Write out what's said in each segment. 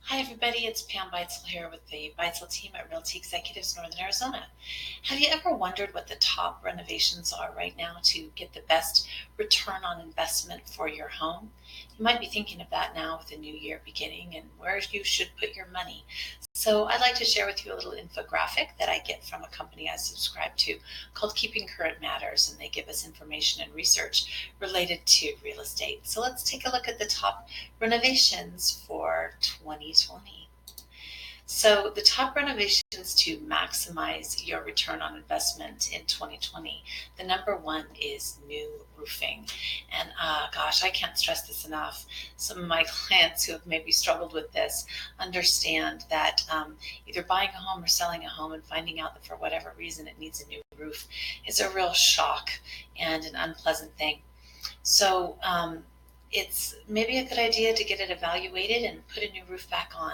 Hi, everybody. It's Pam Beitzel here with the Beitzel Team at Realty Executives Northern Arizona. Have you ever wondered what the top renovations are right now to get the best return on investment for your home? You might be thinking of that now with the new year beginning and where you should put your money. So, I'd like to share with you a little infographic that I get from a company I subscribe to called Keeping Current Matters, and they give us information and research related to real estate. So, let's take a look at the top renovations for 2020. So, the top renovations to maximize your return on investment in 2020, the number one is new roofing. And gosh, I can't stress this enough. Some of my clients who have maybe struggled with this understand that either buying a home or selling a home and finding out that for whatever reason it needs a new roof is a real shock and an unpleasant thing. So, it's maybe a good idea to get it evaluated and put a new roof back on.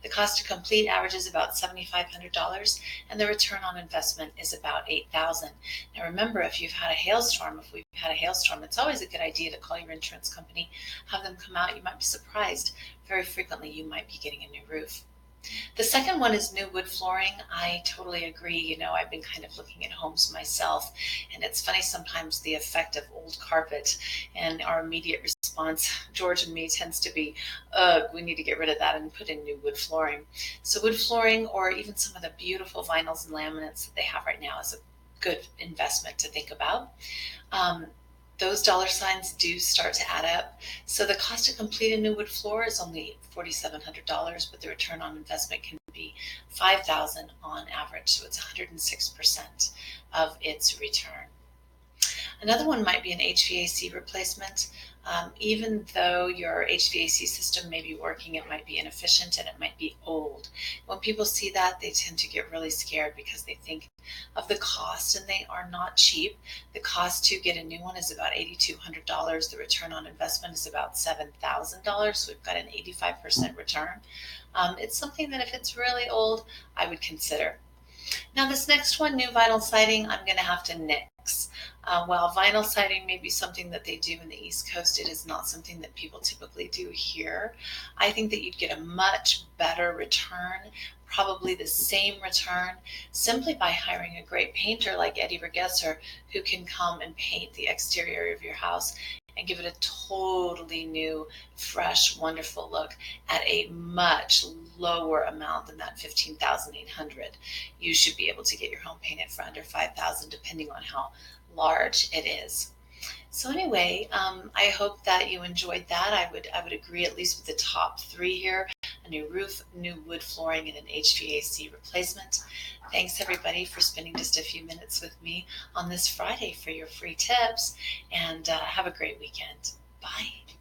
The cost to complete averages about $7,500, and the return on investment is about $8,000. Now remember, if we've had a hailstorm, it's always a good idea to call your insurance company, have them come out. You might be surprised. Very frequently, you might be getting a new roof. The second one is new wood flooring. I totally agree. I've been kind of looking at homes myself, and it's funny sometimes the effect of old carpet, and our immediate response, George and me, tends to be, ugh, we need to get rid of that and put in new wood flooring. So wood flooring, or even some of the beautiful vinyls and laminates that they have right now, is a good investment to think about. Um, those dollar signs do start to add up. So the cost to complete a new wood floor is only $4,700, but the return on investment can be $5,000 on average. So it's 106% of its return. Another one might be an HVAC replacement. Even though your HVAC system may be working, it might be inefficient and it might be old. When people see that, they tend to get really scared because they think of the cost, and they are not cheap. The cost to get a new one is about $8,200. The return on investment is about $7,000. So we've got an 85% return. It's something that if it's really old, I would consider. Now this next one, new vinyl siding, I'm going to have to nix. While vinyl siding may be something that they do in the East Coast, it is not something that people typically do here. I think that you'd get a much better return, probably the same return, simply by hiring a great painter like Eddie Regesser, who can come and paint the exterior of your house and give it a totally new, fresh, wonderful look at a much lower amount than that $15,800. You should be able to get your home painted for under $5,000, depending on how large it is. So anyway, I hope that you enjoyed that. I would agree at least with the top three here: a new roof, new wood flooring, and an HVAC replacement. Thanks everybody for spending just a few minutes with me on this Friday for your free tips, and have a great weekend. Bye.